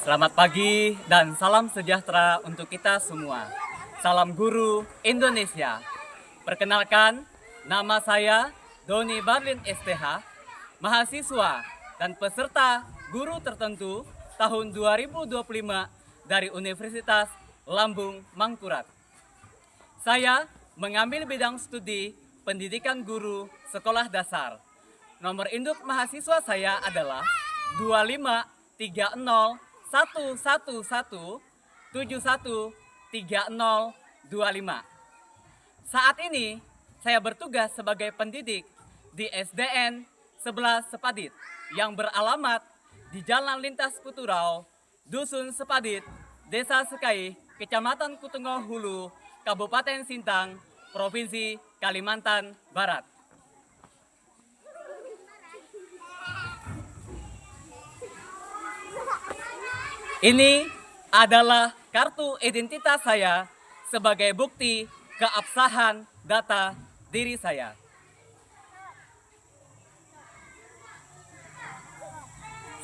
Selamat pagi dan salam sejahtera untuk kita semua. Salam Guru Indonesia. Perkenalkan, nama saya Doni Barlin STH, mahasiswa dan peserta guru tertentu tahun 2025 dari Universitas Lambung Mangkurat. Saya mengambil bidang studi pendidikan guru sekolah dasar. Nomor induk mahasiswa saya adalah 253011713025. Saat ini saya bertugas sebagai pendidik di SDN 11 Sepadit yang beralamat di Jalan Lintas Puturau, Dusun Sepadit, Desa Sekai, Kecamatan Kutengo Hulu, Kabupaten Sintang, Provinsi Kalimantan Barat. Ini adalah kartu identitas saya sebagai bukti keabsahan data diri saya.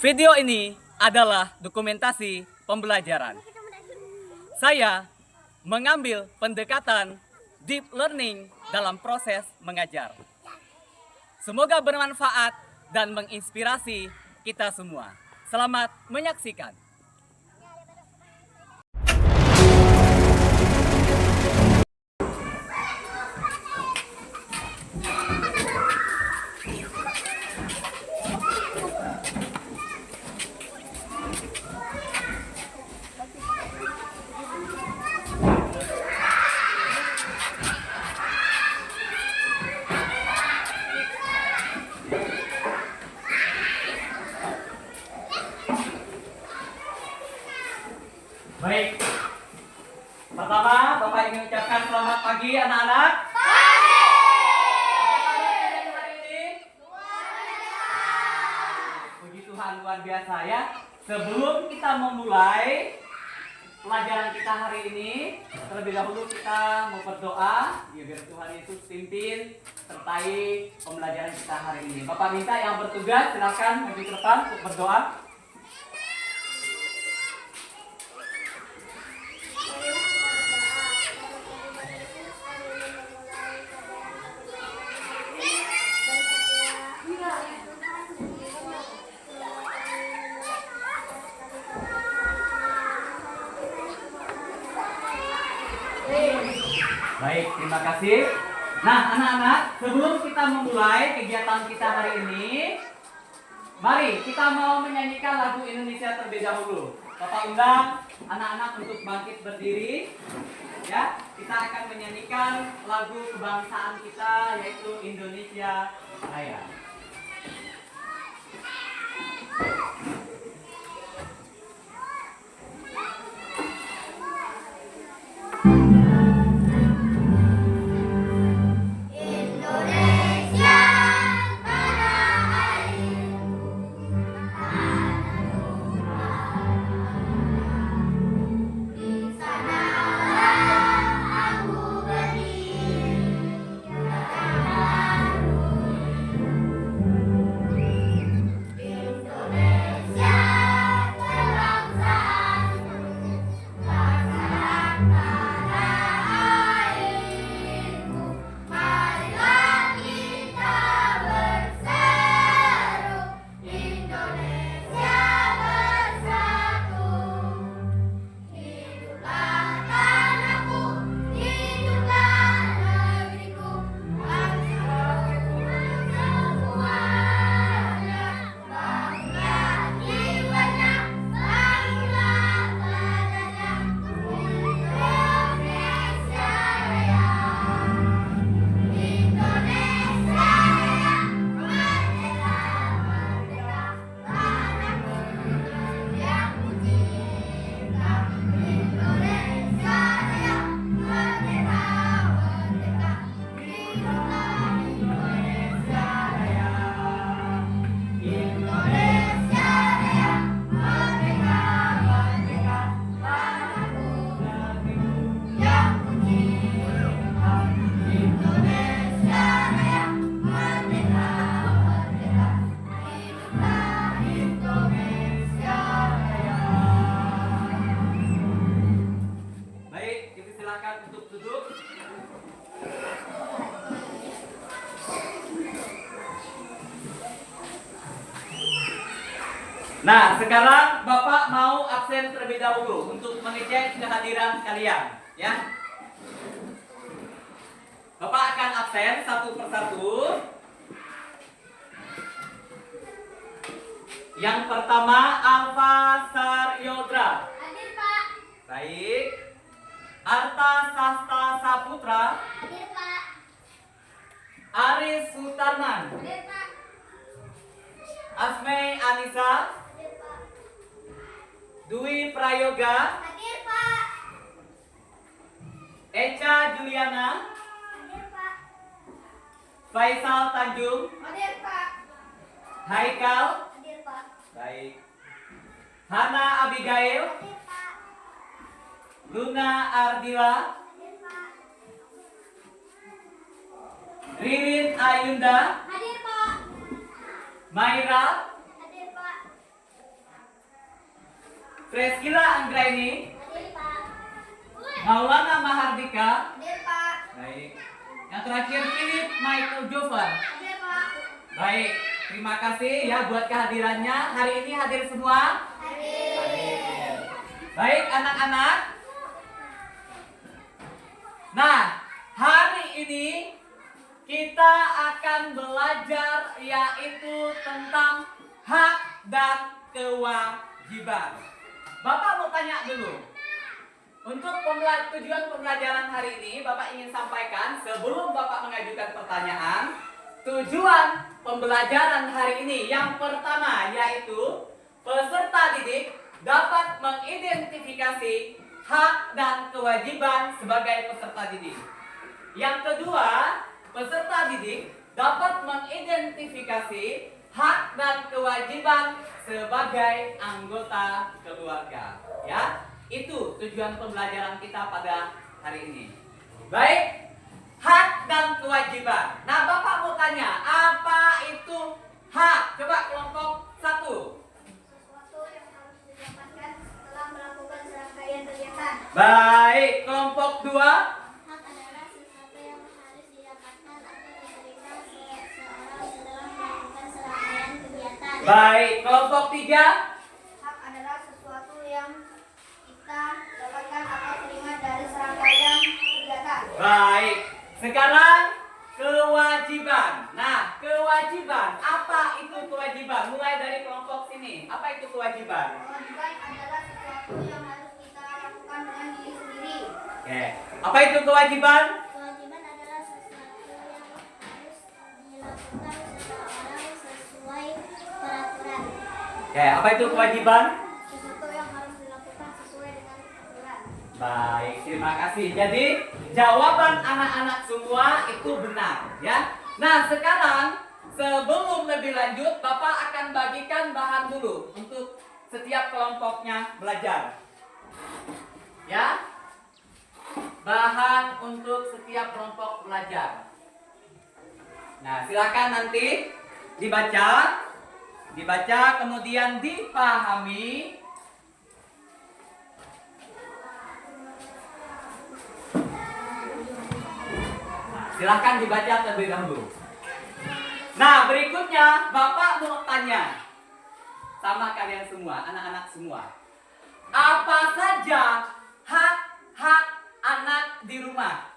Video ini adalah dokumentasi pembelajaran. Saya mengambil pendekatan deep learning dalam proses mengajar. Semoga bermanfaat dan menginspirasi kita semua. Selamat menyaksikan. Baik, pertama Bapak ingin ucapkan selamat pagi anak-anak. Pagi. Apa kabar hari ini? Puji Tuhan luar biasa ya. Sebelum kita memulai pelajaran kita hari ini, terlebih dahulu kita mau berdoa ya, biar Tuhan Yesus pimpin sertai pembelajaran kita hari ini. Bapak minta yang bertugas silakan maju ke depan untuk berdoa. Baik, terima kasih. Nah, anak-anak, sebelum kita memulai kegiatan kita hari ini, mari kita mau menyanyikan lagu Indonesia terlebih dahulu. Bapak undang anak-anak untuk bangkit berdiri. Ya, kita akan menyanyikan lagu kebangsaan kita yaitu Indonesia Raya. Nah, sekarang Bapak mau absen terlebih dahulu untuk mengecek kehadiran kalian, ya. Bapak akan absen satu persatu. Yang pertama, Alfa Saryodra. Hadir, Pak. Baik. Arta Sasta Saputra. Hadir, Pak. Aris Sutarman. Hadir, Pak. Asme Anissa. Hadir, Pak. Dwi Prayoga. Hadir, Pak. Echa Juliana. Hadir, Pak. Faisal Tanjung. Hadir, Pak. Haikal. Hadir, Pak. Baik. Hana Abigail. Hadir, Pak. Luna Ardila. Hadir, Pak. Ririn Ayunda. Hadir, Pak. Maira. Hadir, Pak. Preskila Anggraini. Hadir, Pak. Maulana Mahardika. Hadir, Pak. Baik. Yang terakhir Philip Michael Jover. Hadir, Pak. Baik. Terima kasih ya buat kehadirannya. Hari ini hadir semua. Hadir. Baik anak-anak. Nah, hari ini kita akan belajar yaitu tentang hak dan kewajiban. Bapak mau tanya dulu. Untuk tujuan pembelajaran hari ini, Bapak ingin sampaikan sebelum Bapak mengajukan pertanyaan, tujuan pembelajaran hari ini yang pertama yaitu peserta didik dapat mengidentifikasi hak dan kewajiban sebagai peserta didik. Yang kedua, peserta didik dapat mengidentifikasi hak dan kewajiban sebagai anggota keluarga. Ya, itu tujuan pembelajaran kita pada hari ini. Baik, hak dan kewajiban. Nah, Bapak mau tanya, apa itu hak? Coba kelompok 1. Sesuatu yang harus didapatkan setelah melakukan serangkaian kegiatan. Baik, kelompok 2. Hak adalah sesuatu yang harus didapatkan atau diberikan seseorang setelah melakukan serangkaian kegiatan. Baik, kelompok 3. Hak adalah sesuatu yang kita dapatkan atau terima dari serangkaian kegiatan. Baik, sekarang kewajiban. Nah, kewajiban, apa itu kewajiban? Mulai dari kelompok sini. Apa itu kewajiban? Kewajiban adalah sesuatu yang harus kita lakukan dengan diri sendiri. Oke. Apa itu kewajiban? Kewajiban adalah sesuatu yang harus dilakukan seseorang sesuai peraturan. Oke, apa itu kewajiban? Sesuatu yang harus dilakukan sesuai dengan peraturan. Baik, terima kasih. Jadi, jawaban anak-anak semua itu benar, ya. Nah, sekarang sebelum lebih lanjut, Bapak akan bagikan bahan dulu untuk setiap kelompoknya belajar. Ya. Bahan untuk setiap kelompok belajar. Nah, silakan nanti dibaca kemudian dipahami. Silahkan dibaca terlebih dahulu. Nah, berikutnya Bapak mau tanya sama kalian semua, anak-anak semua. Apa saja hak-hak anak di rumah?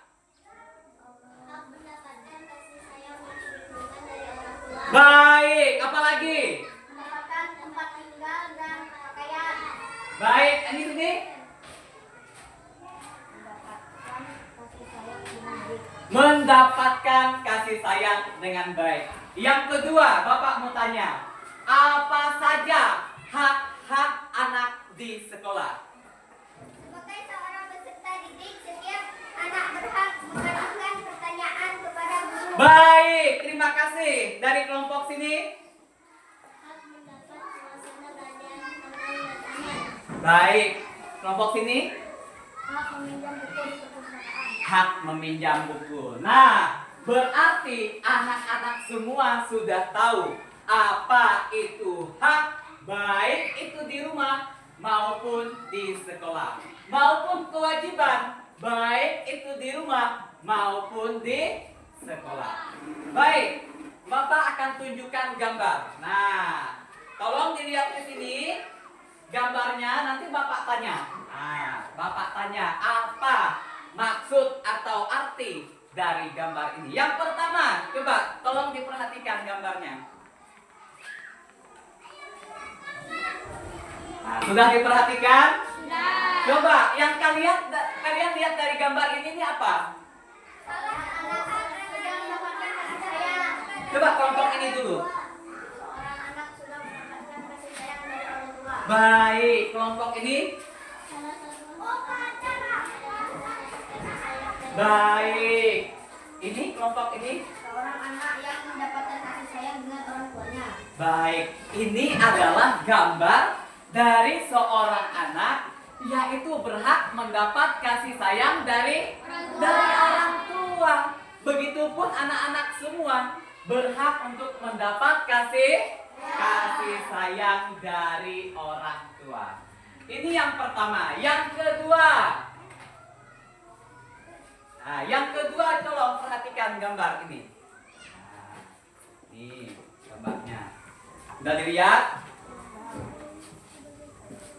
Hak mendapatkan kasih sayang dan perlindungan dari orang tua. Baik, apa lagi? Mendapatkan tempat tinggal dan pakaian. Baik, ini sini. Mendapatkan kasih sayang dengan Mendapatkan kasih sayang dengan baik. baik. Yang kedua, Bapak mau tanya, apa saja hak-hak anak di sekolah? Sebagai seorang peserta didik, setiap anak berhak mengajukan pertanyaan kepada guru. Baik, terima kasih. Dari kelompok sini. Hak mendapat suasana belajar tenang dan aman. Baik, kelompok sini. Hak meminjam buku di perpustakaan. Hak meminjam buku. Nah, berarti anak-anak semua sudah tahu apa itu hak, baik itu di rumah maupun di sekolah, maupun kewajiban, baik itu di rumah maupun di sekolah. Baik, Bapak akan tunjukkan gambar. Nah, Tolong dilihat di sini gambarnya, nanti Bapak tanya. Nah, Bapak tanya apa maksud atau arti dari gambar ini. Yang pertama, coba tolong diperhatikan gambarnya. Nah, sudah diperhatikan? Sudah. Coba yang kalian lihat dari gambar ini apa? Anak-anak sedang mendapatkan kasih sayang. Coba kelompok ini dulu. Seorang anak sudah mendapatkan kasih sayang dari orang tua. Baik, kelompok ini. Salah satu kasih sayang dari Baik. Ini kelompok ini. seorang anak yang mendapatkan kasih sayang dengan orang tuanya. Baik, ini adalah gambar dari seorang anak yaitu berhak mendapat kasih sayang dari orang tua. Begitupun anak-anak semua berhak untuk mendapat kasih sayang dari orang tua. Ini yang pertama. Yang kedua. Nah, yang kedua tolong perhatikan gambar ini. Nah, ini gambarnya. Sudah dilihat?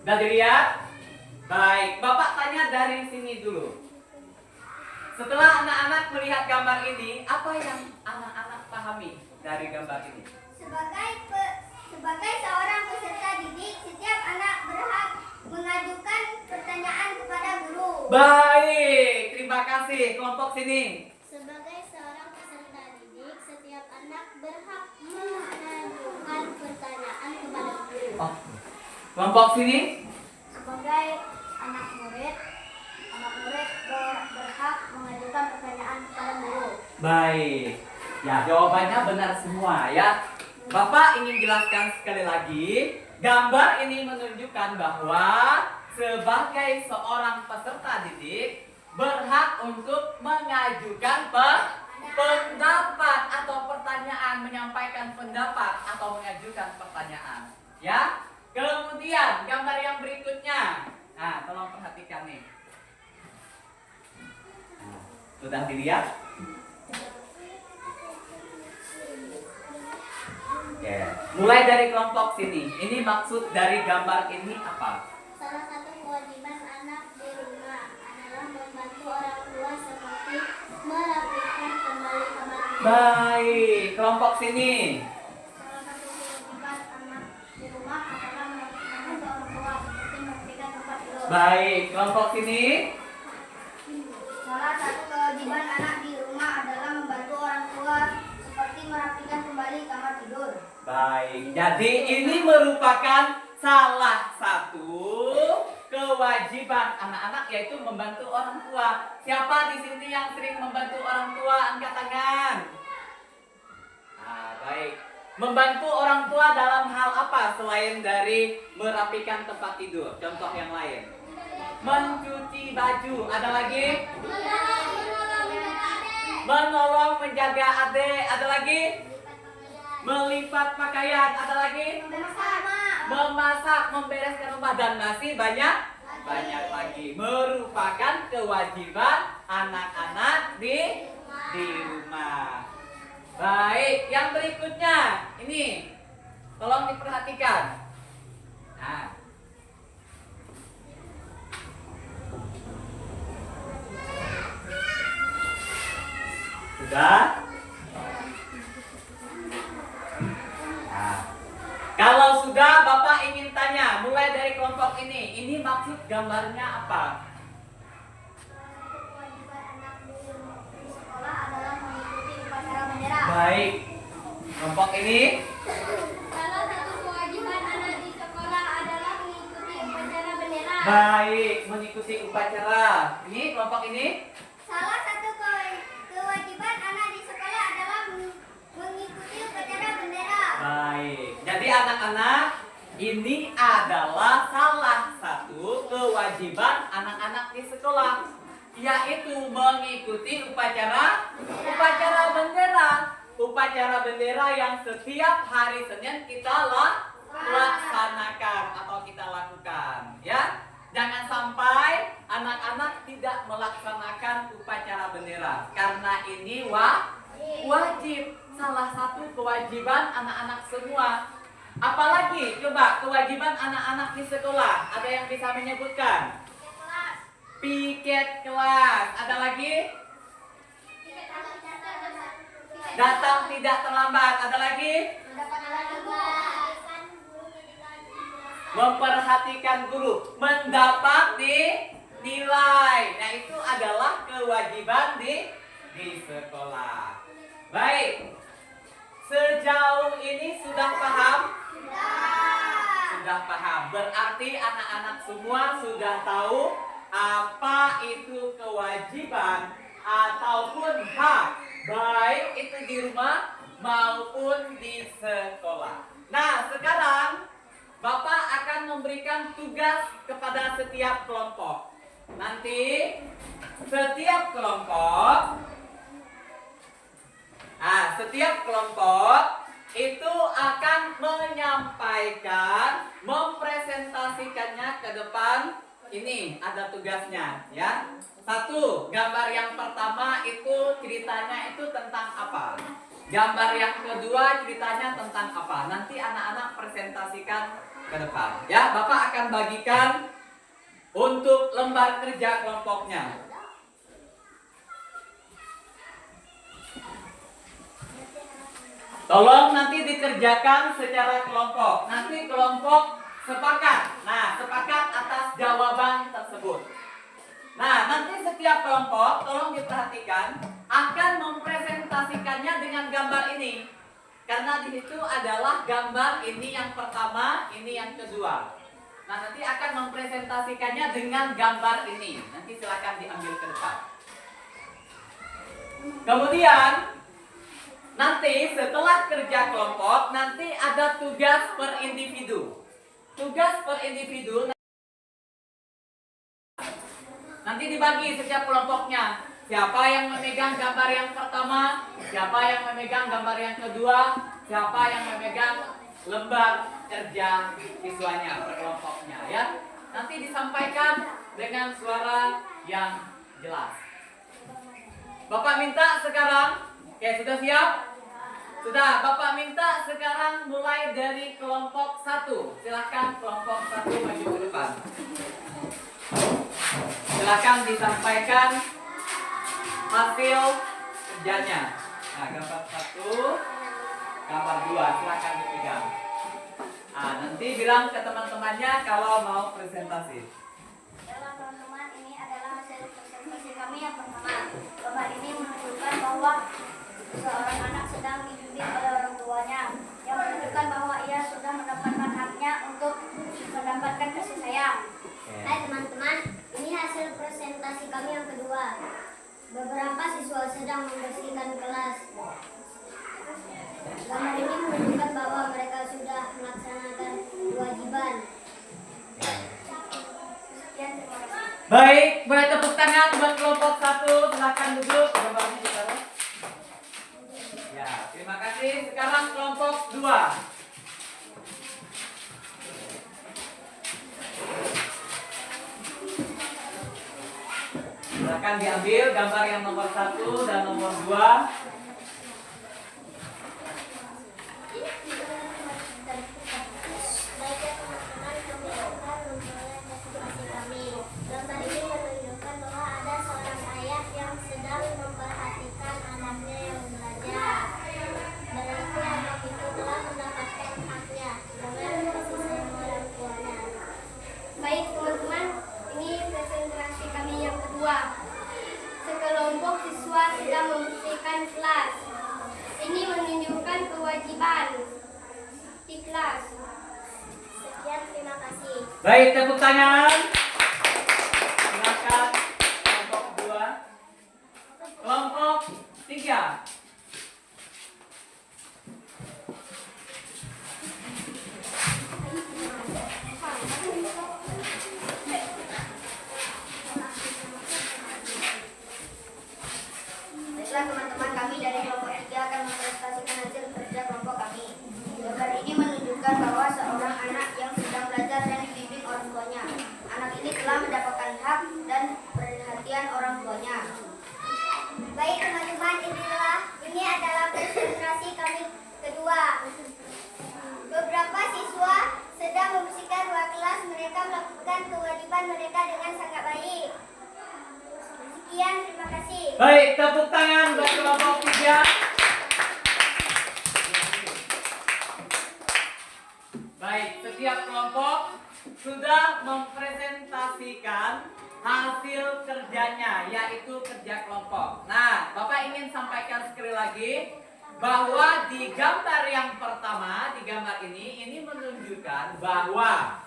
Sudah dilihat? Baik, Bapak tanya dari sini dulu. Setelah anak-anak melihat gambar ini, apa yang anak-anak pahami dari gambar ini? Sebagai seorang peserta didik, setiap anak berhak mengajukan pertanyaan kepada guru. Baik, terima kasih. Kelompok sini. Sebagai seorang peserta didik, setiap anak berhak mengajukan pertanyaan kepada guru. Oh, kelompok sini. Sebagai anak murid berhak mengajukan pertanyaan kepada guru. Baik. Ya, jawabannya benar semua ya. Bapak ingin jelaskan sekali lagi, gambar ini menunjukkan bahwa sebagai seorang peserta didik berhak untuk mengajukan pendapat atau pertanyaan, menyampaikan pendapat atau mengajukan pertanyaan. Ya. Kemudian gambar yang berikutnya. Nah, tolong perhatikan nih. Sudah dilihat? Oke. Mulai dari kelompok sini. Ini maksud dari gambar ini apa? Salah satu kewajiban anak di rumah adalah membantu orang tua seperti merapikan kembali kamar tidur. Baik, kelompok sini. Salah satu kewajiban anak di rumah adalah membantu orang tua seperti merapikan tempat tidur. Baik, kelompok sini. Salah satu kewajiban anak di rumah adalah membantu orang tua seperti merapikan kembali kamar tidur. Baik, jadi ini merupakan salah satu kewajiban anak-anak yaitu membantu orang tua. Siapa di sini yang sering membantu orang tua? Angkat tangan. Nah, baik. Membantu orang tua dalam hal apa selain dari merapikan tempat tidur? Contoh yang lain. Mencuci baju. Ada lagi? Menolong menjaga adik. Ada lagi? Melipat pakaian. Ada lagi? Memasak, membereskan rumah, dan masih banyak lagi. Merupakan kewajiban anak-anak di rumah. Baik, yang berikutnya ini tolong diperhatikan. Nah, sudah? Nah, kalau sudah, Bapak ingin tanya, mulai dari kelompok ini maksud gambarnya apa? Kewajiban anak di sekolah adalah mengikuti upacara bendera. Baik, kelompok ini. Salah satu kewajiban anak di sekolah adalah mengikuti upacara bendera. Baik, mengikuti upacara. Ini kelompok ini. Salah satu kewajiban anak di sekolah adalah mengikuti upacara bendera. Baik, jadi anak-anak, ini adalah salah satu kewajiban anak-anak di sekolah, yaitu mengikuti upacara bendera. Upacara bendera yang setiap hari Senin kita laksanakan atau kita lakukan, ya. Jangan sampai anak-anak tidak melaksanakan upacara bendera karena ini wajib, salah satu kewajiban anak-anak semua. Apalagi coba kewajiban anak-anak di sekolah? Ada yang bisa menyebutkan? Piket kelas. Ada lagi? Datang tidak terlambat. Ada lagi? Memperhatikan guru, mendapat nilai. Nah, itu adalah kewajiban di sekolah. Baik. Sejauh ini sudah paham? Sudah paham. Berarti anak-anak semua sudah tahu apa itu kewajiban ataupun hak, baik itu di rumah maupun di sekolah. Nah, sekarang Bapak akan memberikan tugas kepada setiap kelompok. Nanti setiap kelompok itu akan menyampaikan, mempresentasikannya ke depan. Ini ada tugasnya, ya. Satu, gambar yang pertama itu ceritanya itu tentang apa? Gambar yang kedua ceritanya tentang apa? Nanti anak-anak presentasikan ke depan. Ya, Bapak akan bagikan untuk lembar kerja kelompoknya. Tolong nanti dikerjakan secara kelompok. Nanti kelompok sepakat. Nah, sepakat atas jawaban tersebut. Nah, nanti setiap kelompok, tolong diperhatikan, akan mempresentasikannya dengan gambar ini. Karena di situ adalah gambar ini yang pertama, ini yang kedua. Nah, nanti akan mempresentasikannya dengan gambar ini. Nanti silakan diambil ke depan. Kemudian, nanti setelah kerja kelompok, nanti ada tugas per individu. Tugas per individu nanti dibagi setiap kelompoknya. Siapa yang memegang gambar yang pertama, siapa yang memegang gambar yang kedua, siapa yang memegang lembar kerja siswanya per kelompoknya, ya. Nanti disampaikan dengan suara yang jelas. Bapak minta sekarang, oke, sudah siap? Sudah, Bapak minta sekarang mulai dari kelompok 1. Silakan kelompok 1 maju ke depan. Silakan disampaikan hasil kerjanya. Nah, gambar 1, gambar 2, silakan dipegang. Nah, nanti bilang ke teman-temannya kalau mau presentasi. Teman-teman, ini adalah hasil presentasi kami yang pertama. Gambar ini menunjukkan bahwa seorang anak sedang dibimbing oleh orang tuanya, yang menunjukkan bahwa ia sudah mendapatkan haknya untuk mendapatkan kasih sayang. Hai teman-teman, ini hasil presentasi kami yang kedua. Beberapa siswa sedang membersihkan kelas. Gambar ini menunjukkan bahwa mereka sudah melaksanakan kewajiban. Sekian, terima kasih. Baik, boleh tepuk tangan buat kelompok 1. Silakan duduk. Gambarnya ditaruh. Ya, terima kasih. Sekarang kelompok 2. Silakan diambil gambar yang nomor 1 dan nomor 2. Gambar ini menunjukkan bahwa ada seorang ayah yang sedang memperhatikan anaknya yang belajar. Berarti anak itu telah mendapatkan haknya dengan kasih sayang orang tuanya. Baik teman-teman, ini presentasi kami yang kedua. Sekelompok siswa sedang membersihkan kelas. Ini menunjukkan kewajiban di kelas. Sekian, terima kasih. Baik, tepuk tangan. Silakan kelompok 2. Kelompok 3. Baiklah teman-teman, kami dari kelompok 3 akan mempresentasikan hasil kerja kelompok kami. Gambar ini menunjukkan bahwa seorang anak yang sedang belajar dan dibimbing orang tuanya. Anak ini Baik, tepuk tangan buat kelompok 3. Baik, setiap kelompok sudah mempresentasikan hasil kerjanya, yaitu kerja kelompok. Nah, Bapak ingin sampaikan sekali lagi bahwa di gambar yang pertama, di gambar ini menunjukkan bahwa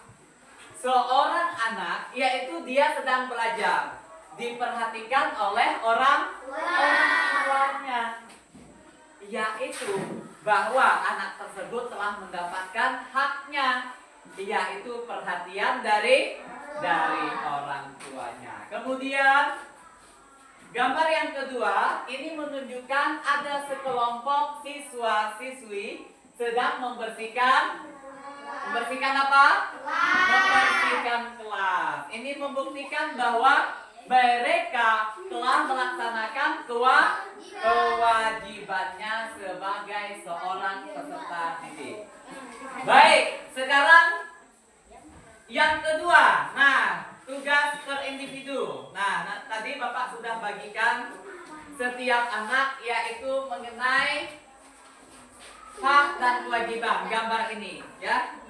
seorang anak, yaitu dia sedang belajar, diperhatikan oleh orang tuanya, yaitu bahwa anak tersebut telah mendapatkan haknya, yaitu perhatian dari orang tuanya. Kemudian gambar yang kedua ini menunjukkan ada sekelompok siswa-siswi sedang membersihkan apa? Membersihkan kelas. Ini membuktikan bahwa mereka telah melaksanakan kewajibannya sebagai seorang peserta didik. Baik, sekarang yang kedua. Nah, tugas per individu. Nah, tadi Bapak sudah bagikan setiap anak, yaitu mengenai hak dan kewajiban. Gambar ini, ya.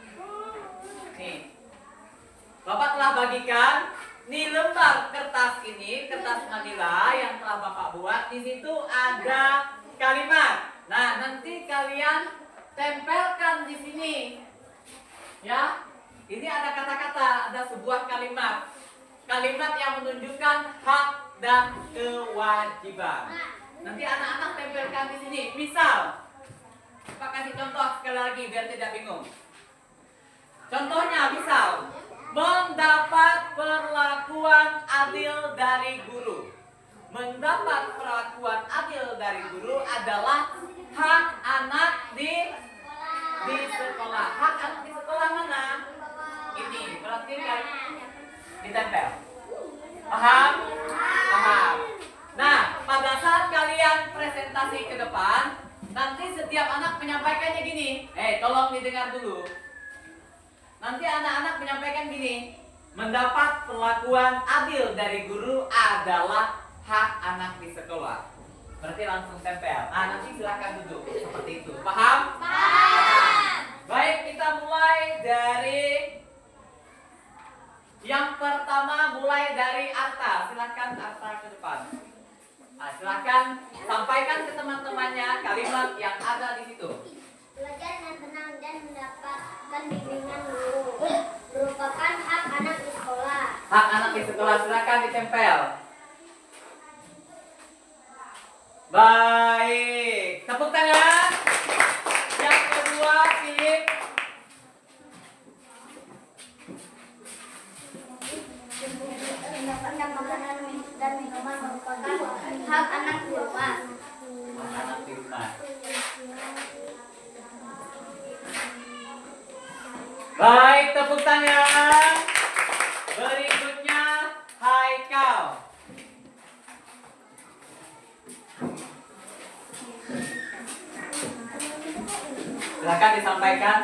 Nih, Bapak telah bagikan. Nih lembar kertas ini, kertas manila yang telah Bapak buat. Di situ ada kalimat. Nah, nanti kalian tempelkan di sini, ya. Ini ada kata-kata, ada sebuah kalimat. Kalimat yang menunjukkan hak dan kewajiban. Nanti anak-anak tempelkan di sini. Misal, Pak kasih contoh sekali lagi biar tidak bingung. Contohnya misal, mendapat perlakuan adil dari guru. Mendapat perlakuan adil dari guru adalah hak anak di sekolah. Hak anak di sekolah mana? Ini berarti kan ditempel. Paham? Paham. Nah, pada saat kalian presentasi ke depan, nanti setiap anak menyampaikannya gini. Tolong didengar dulu. Nanti anak-anak menyampaikan gini. Mendapat perlakuan adil dari guru adalah hak anak di sekolah. Berarti langsung tempel. Nanti silakan duduk seperti itu. Paham? Paham. Baik, kita mulai dari yang pertama, mulai dari Arta. Silakan Arta ke depan. Silakan sampaikan ke teman-temannya kalimat yang ada di situ. Belajar dengan tenang dan mendapatkan bimbingan guru merupakan hak anak di sekolah. Hak anak di sekolah, silakan ditempel. Baik, tepuk tangan. Yang kedua, Philip. Mendapatkan makanan dan minuman merupakan hak anak di rumah. Hak anak di rumah. Baik, tepuk tangan. Berikutnya, Haikal. Silakan disampaikan.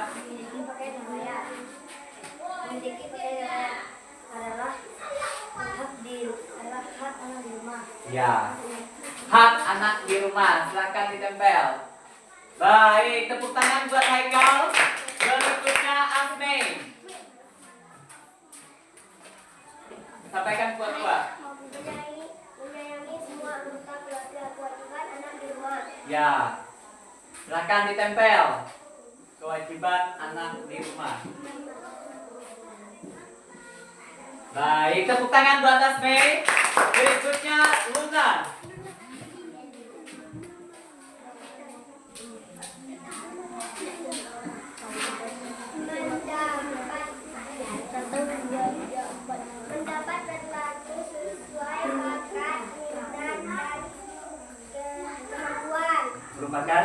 Ya, hak anak di rumah. Silakan ditempel. Baik, tepuk tangan buat Haikal. Berikutnya Asmi. Sampaikan kuat-kuat. Menyayangi semua anggota keluarga, kewajiban anak di rumah. Ya, silakan ditempel. Kewajiban anak di rumah. Baik, tepuk tangan buat Asmi. Berikutnya Luna. Mendapat berlaku sesuai bakat, minat, dan kemampuan. Merupakan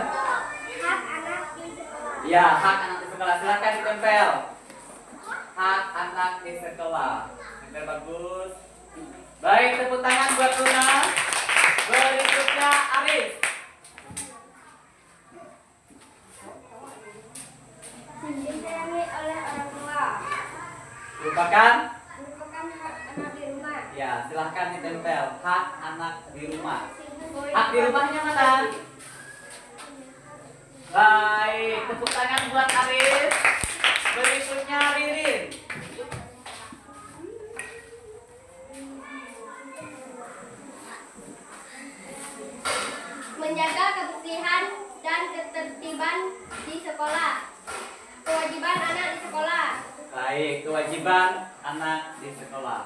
Hak anak di sekolah. ya, hak anak di sekolah. Silakan ditempel. Hak anak di sekolah. Tempel bagus. Baik, tepuk tangan buat Luna. Berikutnya Arif. Disayangi oleh orang tua. Merupakan Hak anak di rumah. ya, silahkan ditempel. Hak anak di rumah. Hak di rumahnya mana? Baik, tepuk tangan buat Aris. Berikutnya Ririn. Menjaga kebersihan dan ketertiban di sekolah. Kewajiban anak di sekolah. Baik, kewajiban anak di sekolah.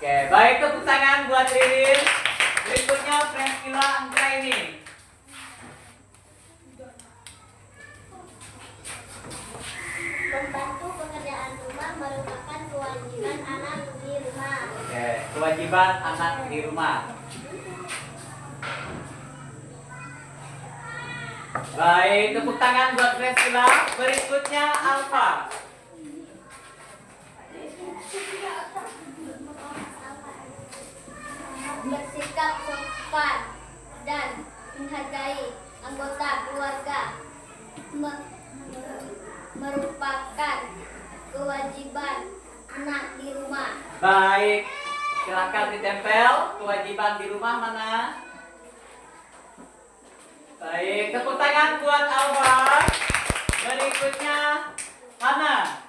Oke, baik, tepuk tangan buat Ririn. Berikutnya Priscilla Anggraini. Membantu pekerjaan rumah merupakan kewajiban anak di rumah. Oke, kewajiban anak di rumah. Baik, tepuk tangan buat Priscilla. Berikutnya Alfa. Bersikap sopan dan menghargai anggota keluarga merupakan kewajiban anak di rumah. Baik, silakan ditempel. Kewajiban di rumah mana? Baik, tepuk tangan buat Alfa. Berikutnya Hana.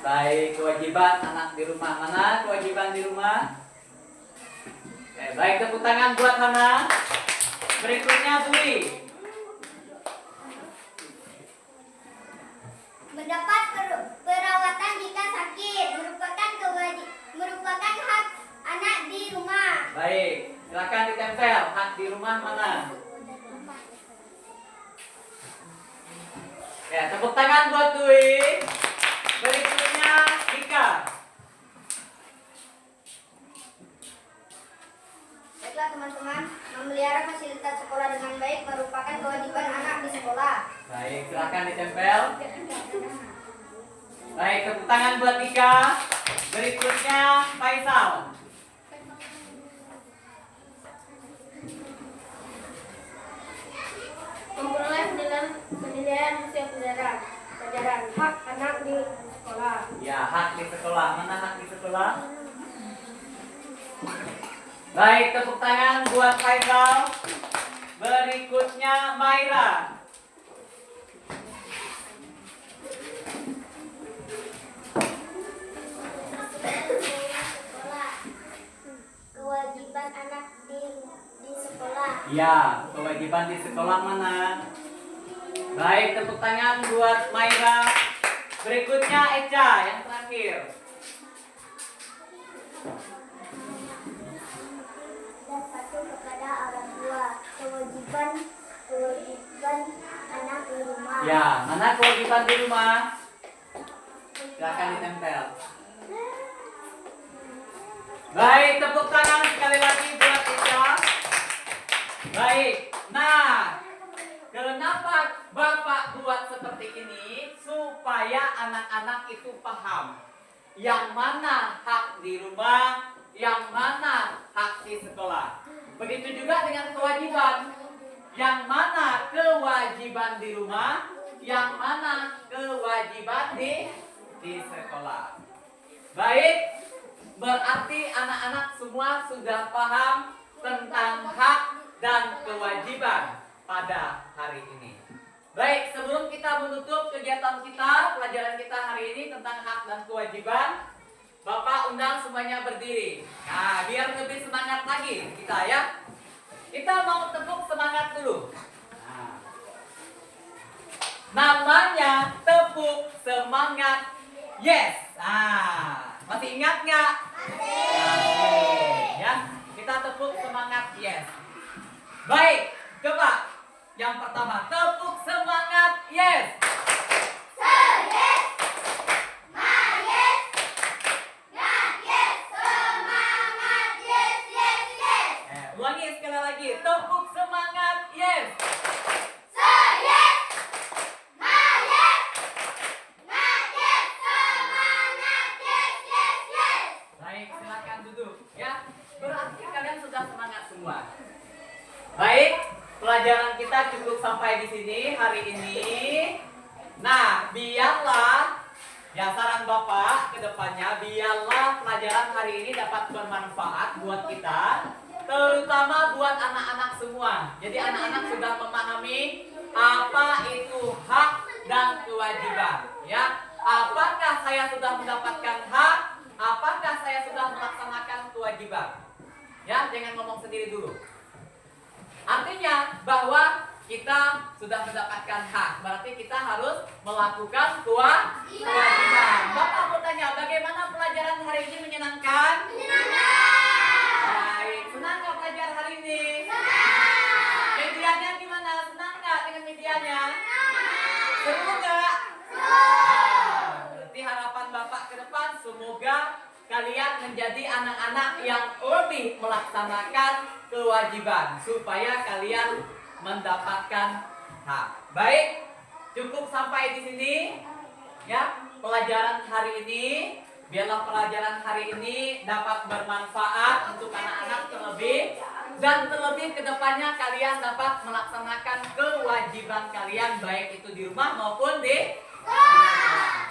Baik, kewajiban anak di rumah mana? Kewajiban di rumah. Oke, baik, tepuk tangan buat Hana. Berikutnya Dwi. Mendapat perawatan jika sakit merupakan hak anak di rumah. Baik, silakan ditempel. Hak di rumah mana? Ya, tepuk tangan buat Dwi. Berikutnya Dika. Baiklah teman-teman, memelihara fasilitas sekolah dengan baik merupakan kewajiban anak di sekolah. Baik, silakan ditempel. Baik, tepuk tangan buat Dika. Berikutnya Faisal. Memperoleh penilaian hasil pelajaran hak anak di sekolah. Ya, hak di sekolah. Mana hak di sekolah? Baik, tepuk tangan buat Faisal. Berikutnya Maira. Kewajiban anak di sekolah. Ya, kewajiban di sekolah mana? Baik, tepuk tangan buat Maira. Berikutnya Eca yang terakhir. Dan patuh kepada orang tua. Kewajiban anak di rumah. Ya, mana kewajiban di rumah? Silakan ditempel. Baik, tepuk tangan sekali lagi buat Eca. Baik, nah, kenapa Bapak buat seperti ini? Supaya anak-anak itu paham yang mana hak di rumah, yang mana hak di sekolah. Begitu juga dengan kewajiban. Yang mana kewajiban di rumah, yang mana kewajiban di sekolah. Baik, berarti anak-anak semua sudah paham tentang hak dan kewajiban pada hari ini. Baik, sebelum kita menutup kegiatan kita, pelajaran kita hari ini tentang hak dan kewajiban, Bapak undang semuanya berdiri. Nah, biar lebih semangat lagi kita ya. Kita mau tepuk semangat dulu. Nah, namanya tepuk semangat. Yes. Nah, masih ingat nggak? Masih. Ya, kita tepuk semangat yes. Baik, coba. Yang pertama, tepuk semangat yes. Ulangi sekali lagi, tepuk semangat yes. Baik, silakan duduk ya. sampai di sini hari ini. Nah, biarlah ya saran Bapak ke depannya, biarlah pelajaran hari ini dapat bermanfaat buat kita, terutama buat anak-anak semua. Jadi anak-anak sudah memahami apa itu hak dan kewajiban, ya. Apakah saya sudah mendapatkan hak? Apakah saya sudah melaksanakan kewajiban? Ya, jangan ngomong sendiri dulu. Artinya bahwa kita sudah mendapatkan hak, berarti kita harus melakukan kewajiban. Bapak mau tanya, bagaimana pelajaran hari ini menyenangkan? Baik, senang nggak pelajaran hari ini? Medianya gimana? Senang nggak dengan medianya? Seru nggak? Berarti harapan Bapak ke depan semoga kalian menjadi anak-anak yang lebih melaksanakan kewajiban supaya kalian mendapatkan hak. Baik, cukup sampai di sini ya pelajaran hari ini. Biarlah pelajaran hari ini dapat bermanfaat untuk anak-anak terlebih kedepannya kalian dapat melaksanakan kewajiban kalian baik itu di rumah maupun di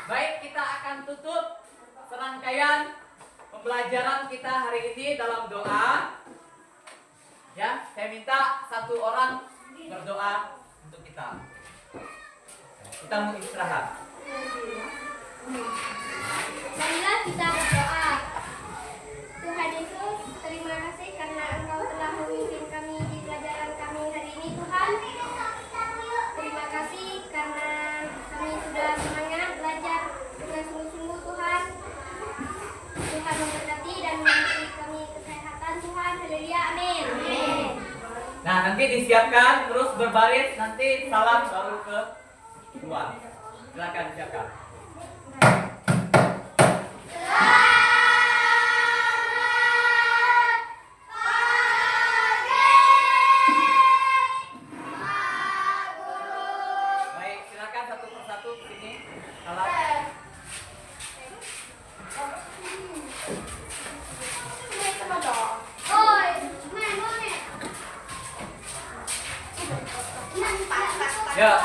baik, kita akan tutup serangkaian pembelajaran kita hari ini dalam doa. Ya, saya minta satu orang berdoa untuk kita. Kita mau istirahat. Marilah kita berdoa. Tuhan Yesus, terima kasih karena Engkau telah memimpin kami di pelajaran kami hari ini, Tuhan. Terima kasih karena kami sudah semangat belajar dengan sungguh-sungguh, Tuhan. Tuhan memberkati dan memberi kami kesehatan, Tuhan. Haleluya, amin. Nah, nanti disiapkan terus berbaris, nanti salam baru ke dua. Silakan siapkan. Baik, silakan satu persatu ke sini. Salam. Ya,